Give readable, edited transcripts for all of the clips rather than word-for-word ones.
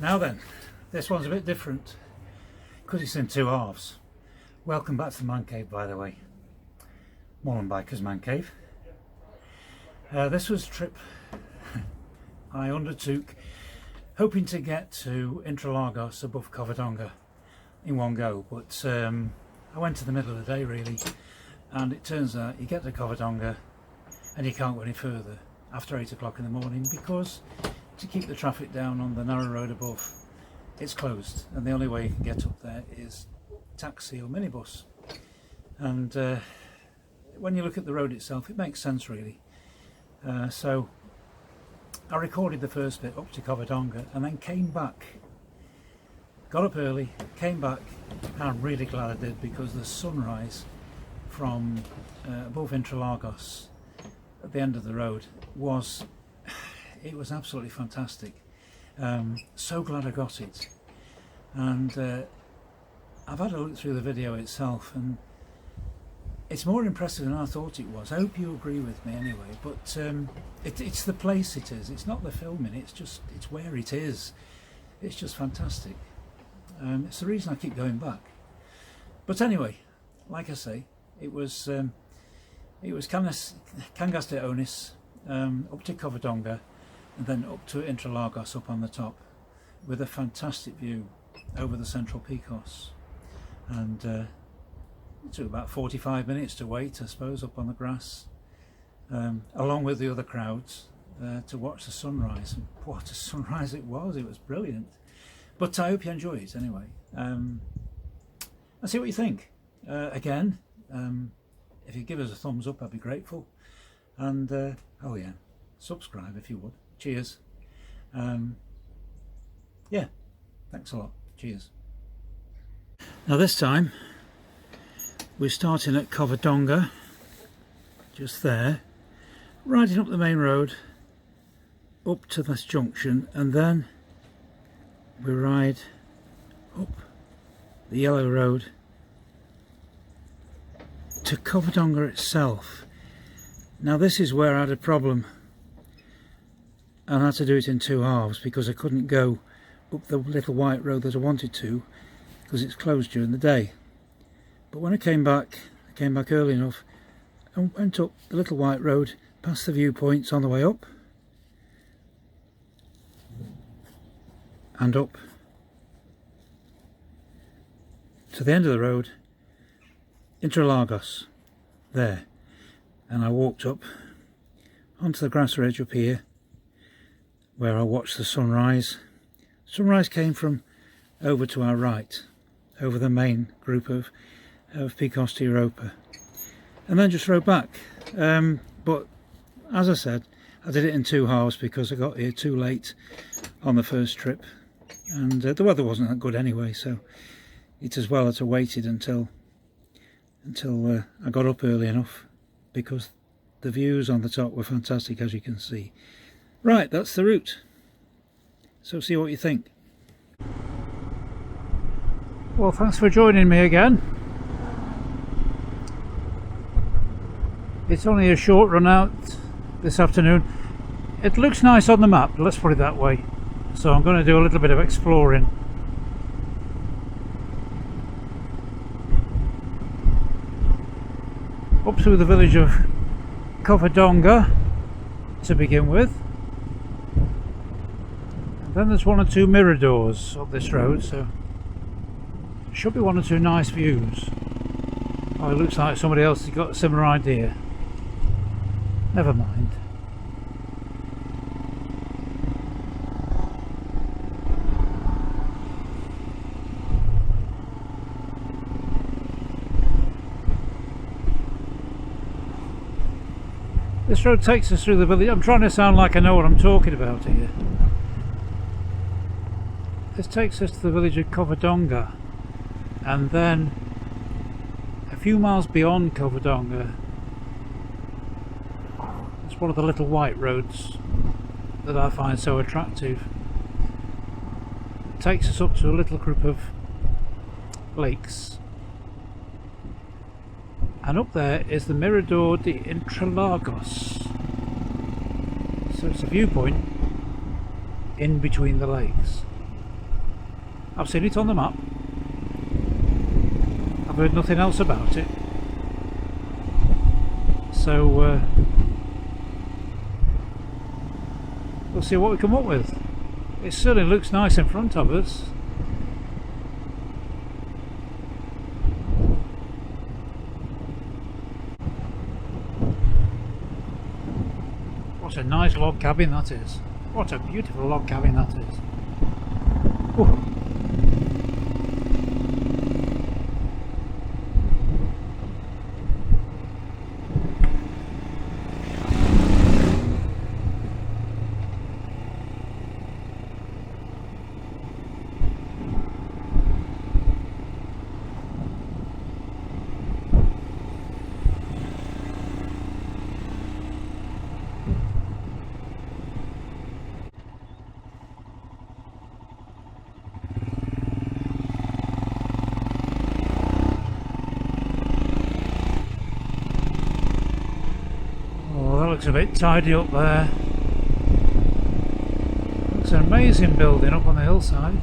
Now then, this one's a bit different because it's in two halves. Welcome back to the Man Cave, by the way. Moreland Bikers Man Cave. This was a trip I undertook hoping to get to Intra Lagos above Covadonga in one go, but I went to the middle of the day really, and it turns out you get to Covadonga and you can't go any further after 8 o'clock in the morning because to keep the traffic down on the narrow road above, it's closed, and the only way you can get up there is taxi or minibus. And when you look at the road itself, it makes sense really. So I recorded the first bit up to Covadonga and then came back. Got up early, came back, and I'm really glad I did because the sunrise from above Interlagos at the end of the road was absolutely fantastic. So glad I got it, and I've had a look through the video itself and it's more impressive than I thought it was. I hope you agree with me anyway, but it's the place it is, it's not the filming, it's where it is. It's just fantastic. It's the reason I keep going back. But anyway, like I say, it was Cangas de Onis, up to Covadonga, and then up to Interlagos up on the top, with a fantastic view over the central Picos. And it took about 45 minutes to wait, I suppose, up on the grass, along with the other crowds, to watch the sunrise. And what a sunrise it was brilliant. But I hope you enjoy it anyway. And see what you think. Again, if you give us a thumbs up, I'd be grateful. And oh yeah, subscribe if you would. Cheers. Yeah, thanks a lot. Cheers. Now this time we're starting at Covadonga, just there, riding up the main road up to this junction, and then we ride up the yellow road to Covadonga itself. Now this is where I had a problem, and I had to do it in two halves because I couldn't go up the little white road that I wanted to because it's closed during the day. But when I came back early enough and went up the little white road past the viewpoints on the way up and up to the end of the road, Interlagos, there. And I walked up onto the grass ridge up here where I watched the sunrise. Sunrise came from over to our right, over the main group of Picos de Europa, and then just rode back. But as I said, I did it in two halves because I got here too late on the first trip, and the weather wasn't that good anyway, so it's as well that I waited until I got up early enough, because the views on the top were fantastic, as you can see. Right, that's the route, so see what you think. Well, thanks for joining me again. It's only a short run out this afternoon. It looks nice on the map, let's put it that way, so I'm going to do a little bit of exploring. Up through the village of Covadonga to begin with, and then there's one or two miradors up this road, so should be one or two nice views. Oh, it looks like somebody else has got a similar idea. Never mind. This road takes us through the village. I'm trying to sound like I know what I'm talking about here. This takes us to the village of Covadonga, and then a few miles beyond Covadonga, it's one of the little white roads that I find so attractive. It takes us up to a little group of lakes, and up there is the Mirador de Interlagos. So it's a viewpoint in between the lakes. I've seen it on the map. I've heard nothing else about it. So we'll see what we come up with. It certainly looks nice in front of us. What a nice log cabin that is. What a beautiful log cabin that is. Ooh. Looks a bit tidy up there. Looks an amazing building up on the hillside.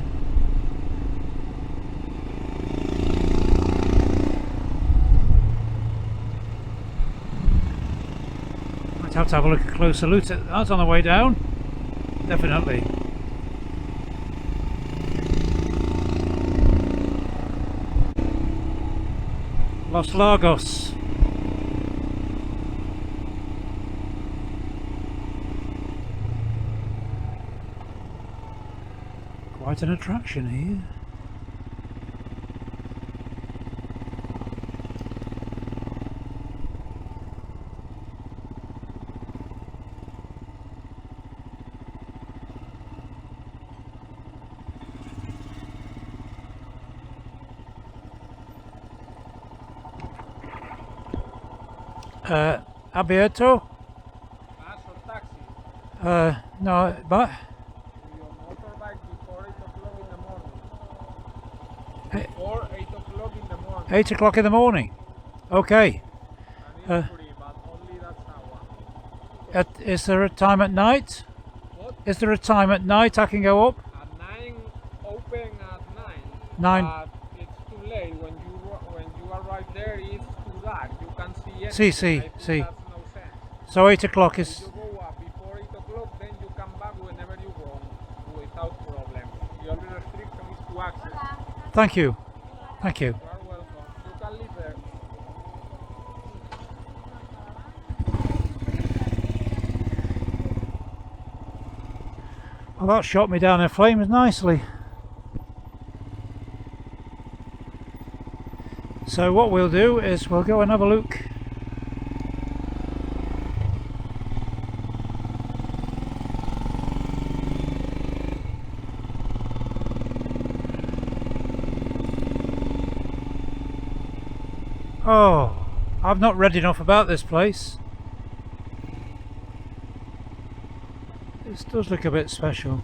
Might have to have a look, a closer look at that on the way down. Definitely. Los Lagos. Quite an attraction here. Abierto? No, but Or 8 o'clock in the morning. 8 o'clock in the morning. Okay. And it's free, but only that hour. Is there a time at night? What? Is there a time at night I can go up? At 9, open at 9. 9. But it's too late. When you arrive there, it's too dark. You can't see anything. See. That's no sense. So 8 o'clock If is... you go up before 8 o'clock, then you come back whenever you want without problem. The only restriction is to access. Thank you. Thank you. You are welcome. You can live there. Well, that shot me down in flames nicely. So what we'll do is we'll go and have a look. Oh, I've not read enough about this place. This does look a bit special.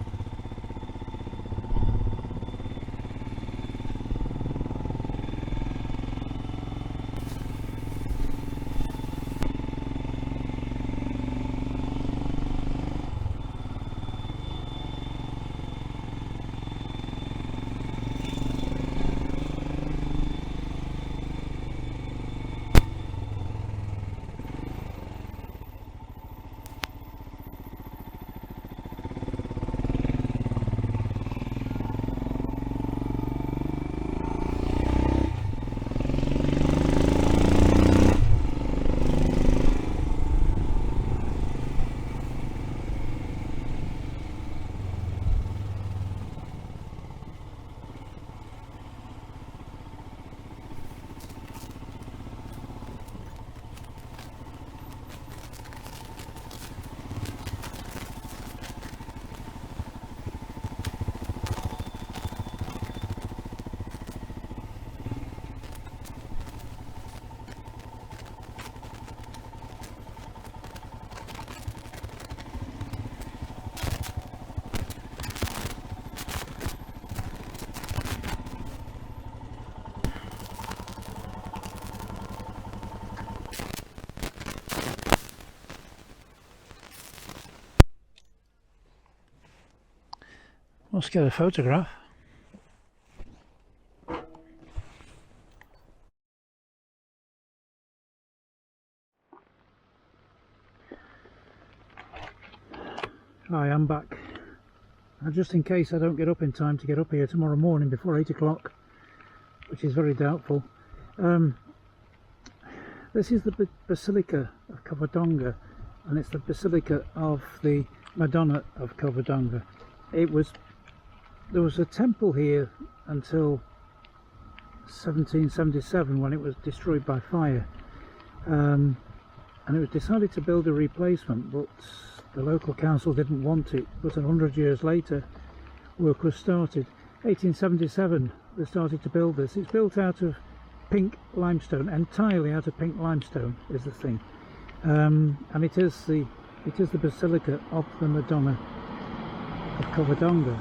Let's get a photograph. come back. And just in case I don't get up in time to get up here tomorrow morning before 8 o'clock, which is very doubtful. This is the Basilica of Covadonga, and it's the Basilica of the Madonna of Covadonga. There was a temple here until 1777 when it was destroyed by fire, and it was decided to build a replacement, but the local council didn't want it. But 100 years later work was started. 1877 they started to build this. It's built out of pink limestone, entirely out of pink limestone is the thing, and it is the Basilica of the Madonna of Covadonga.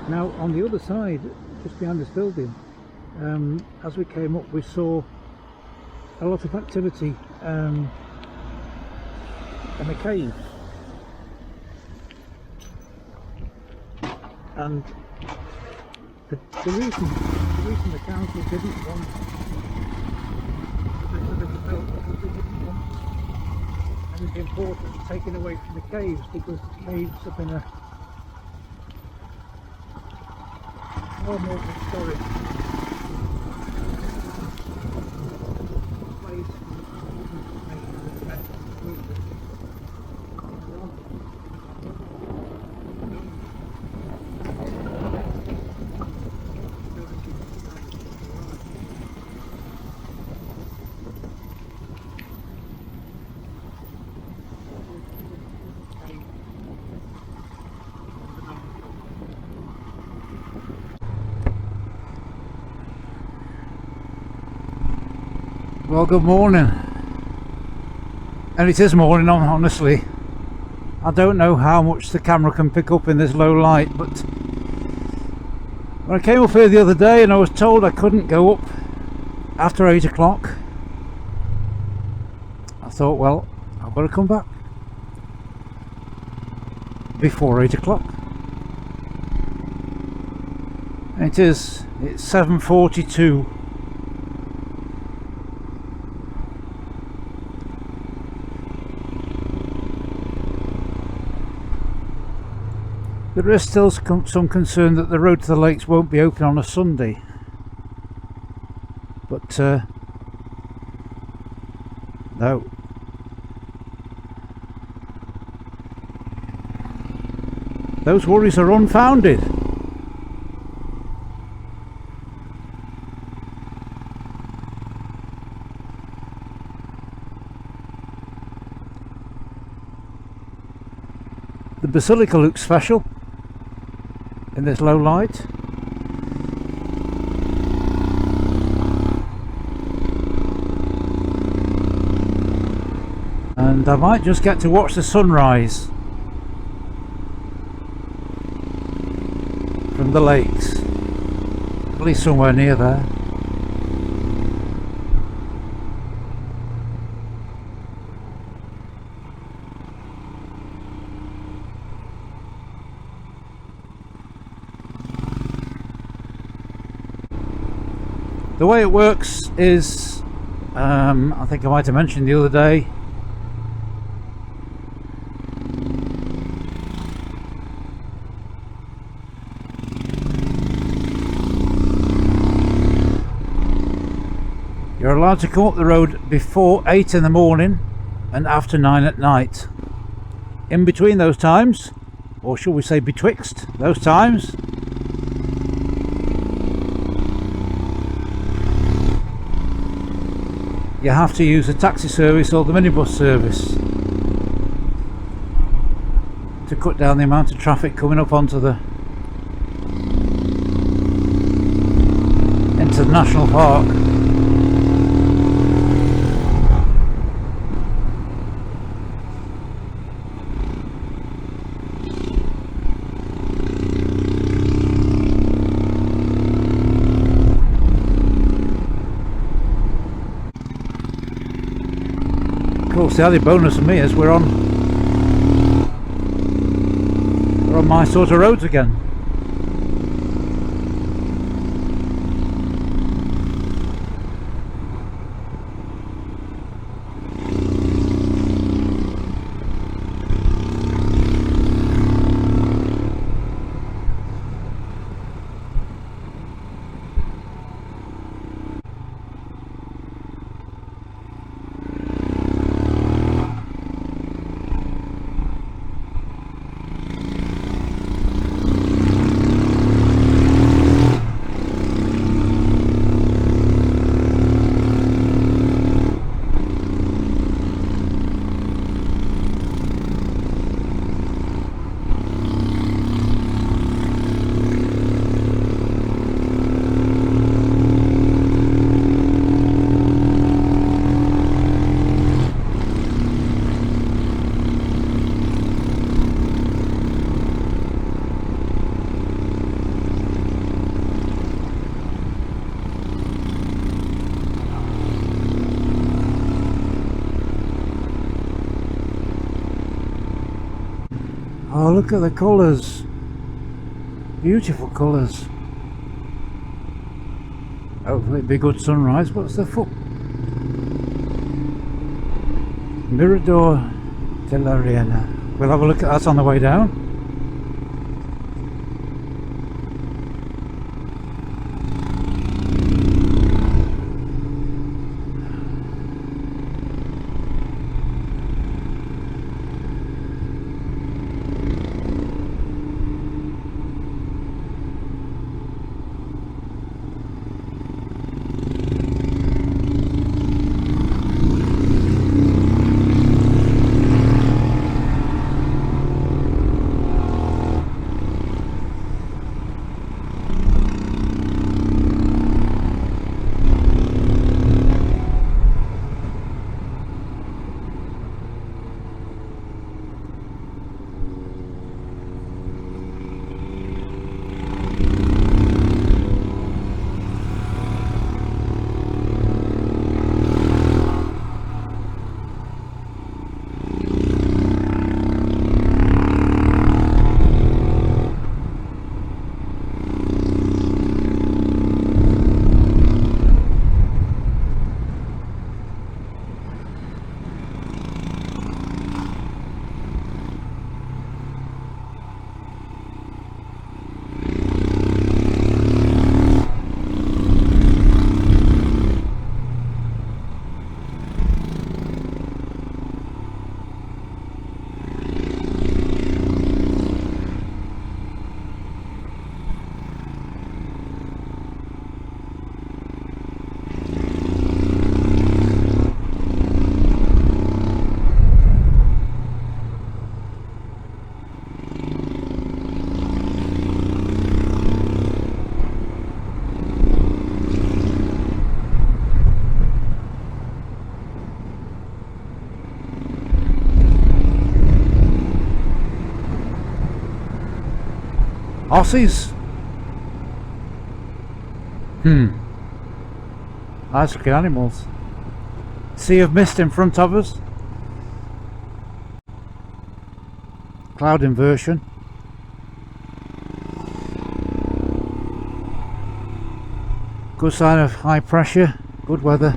Now on the other side, just behind this building, as we came up, we saw a lot of activity in the cave, and the reason the council didn't want anything important taken away from the caves, because the caves have been a far more historic place. Well, good morning. And it is morning, honestly. I don't know how much the camera can pick up in this low light, but when I came up here the other day and I was told I couldn't go up after 8 o'clock, I thought, well, I've got to come back before 8 o'clock. And it's 7:42. There is still some concern that the road to the lakes won't be open on a Sunday, but no. Those worries are unfounded. The Basilica looks special in this low light. And I might just get to watch the sunrise from the lakes, at least somewhere near there. The way it works is, I think I might have mentioned the other day, you're allowed to come up the road before 8 in the morning and after 9 at night. In between those times, or shall we say betwixt those times, you have to use the taxi service or the minibus service to cut down the amount of traffic coming up onto into the national park. Of course, the added bonus for me is we're on my sort of roads again. Oh, look at the colours. Beautiful colours. Hopefully it'll be good sunrise. What's the foot? Mirador de la Reina. We'll have a look at that on the way down. Aussies. Nice looking animals. Sea of mist in front of us. Cloud inversion. Good sign of high pressure, good weather.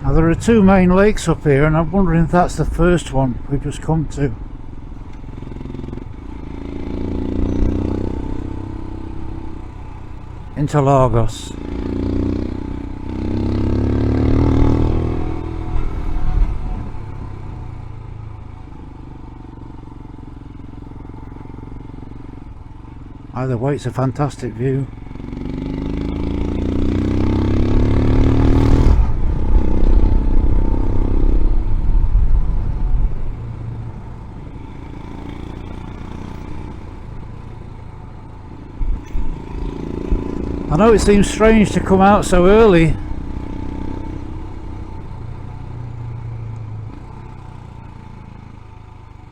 There are two main lakes up here, and I'm wondering if that's the first one we've just come to. Interlagos. Either way, it's a fantastic view. I know it seems strange to come out so early,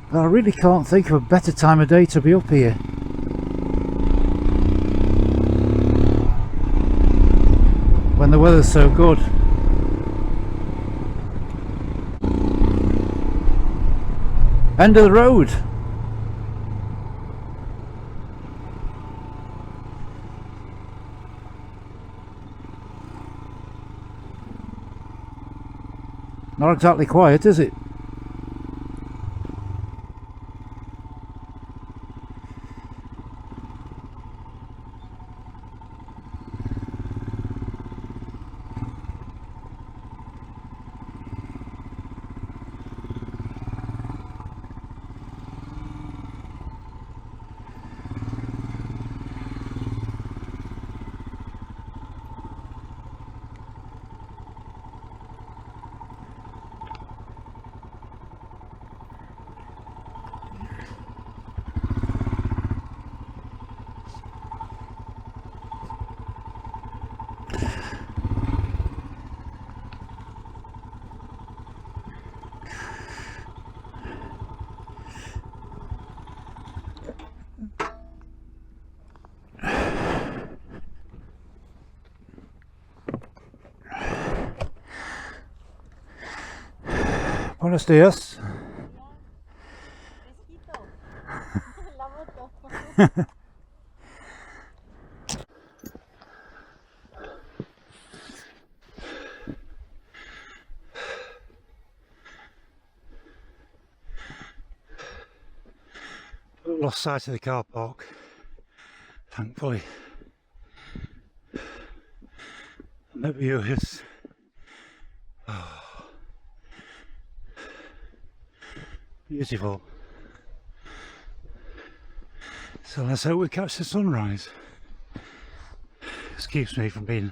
but I really can't think of a better time of day to be up here. When the weather's so good. End of the road. Not exactly quiet, is it? Buenos días. La moto. Lost sight of the car park, thankfully. And the view is beautiful. So let's hope we catch the sunrise. This keeps me from being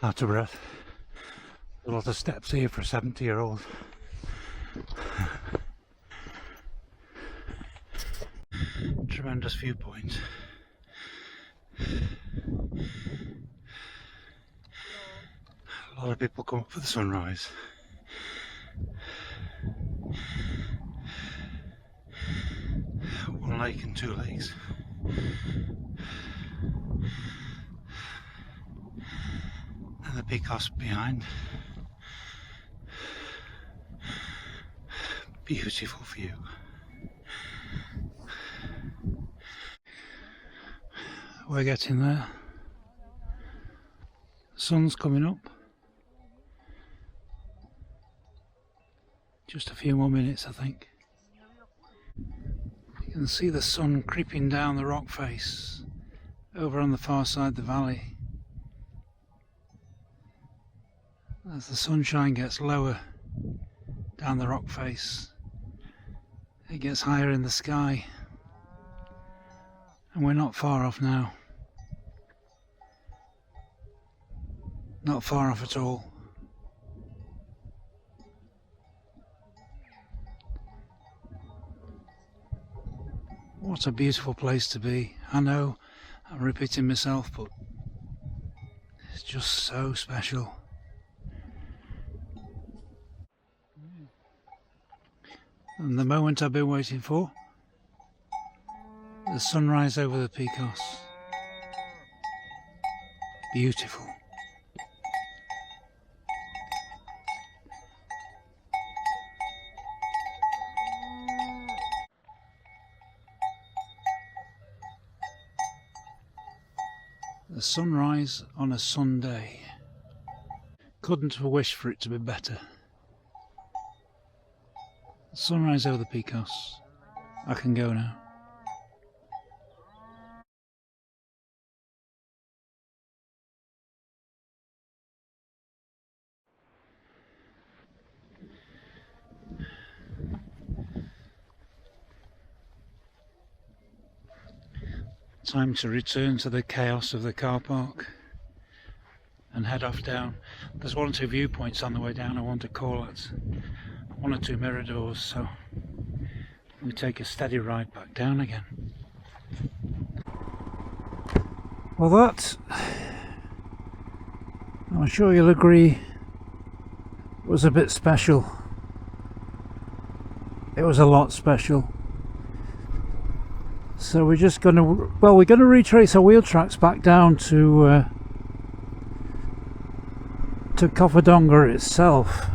out of breath. A lot of steps here for a 70-year-old. Tremendous viewpoint. A lot of people come up for the sunrise. One lake and two lakes. And the Picos behind. Beautiful view. We're getting there. The sun's coming up. Just a few more minutes, I think. You can see the sun creeping down the rock face over on the far side of the valley. As the sunshine gets lower down the rock face, it gets higher in the sky. And we're not far off now. Not far off at all. What a beautiful place to be. I know I'm repeating myself, but it's just so special. And the moment I've been waiting for. The sunrise over the Picos. Beautiful. The sunrise on a Sunday. Couldn't have wished for it to be better. The sunrise over the Picos. I can go now. Time to return to the chaos of the car park and head off down. There's one or two viewpoints on the way down I want to call at. One or two miradors, so we take a steady ride back down again. Well, that I'm sure you'll agree, was a bit special. It was a lot special. So we're just going to, well, we're going to retrace our wheel tracks back down to Covadonga itself.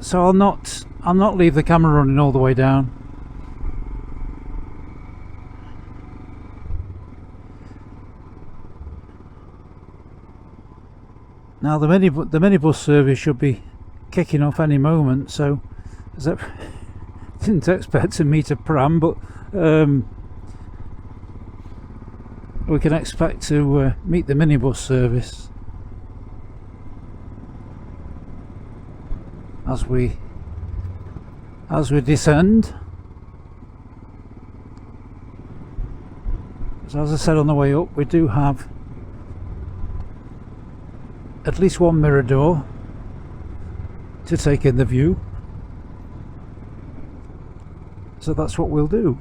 So I'll not leave the camera running all the way down. Now the minibus service should be kicking off any moment, so didn't expect to meet a pram, but we can expect to meet the minibus service as we descend. So as I said on the way up, we do have at least one mirador to take in the view, so that's what we'll do.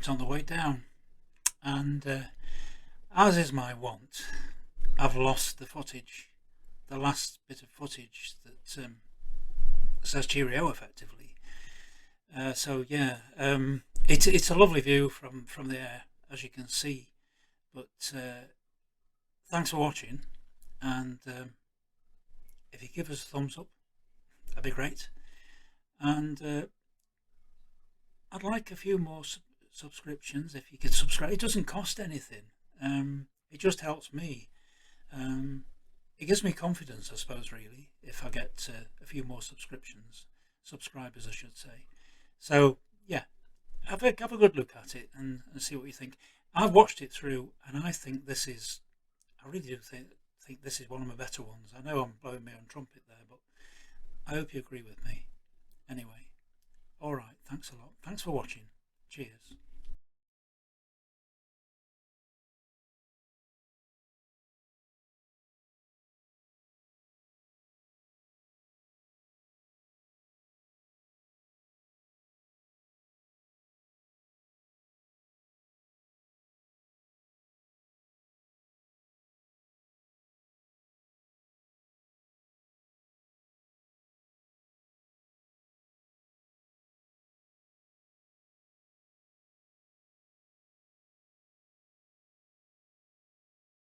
On the way down, and as is my wont, I've lost the footage, the last bit of footage that says cheerio effectively. So yeah, it's a lovely view from the air, as you can see, but thanks for watching, and if you give us a thumbs up, that'd be great, and I'd like a few more subscriptions. If you could subscribe, it doesn't cost anything. It just helps me. It gives me confidence, I suppose, really, if I get a few more subscribers I should say. So yeah, have a good look at it and see what you think. I've watched it through, and I think I really do think this is one of my better ones. I know I'm blowing my own trumpet there, but I hope you agree with me. Anyway, alright, thanks a lot. Thanks for watching. Cheers.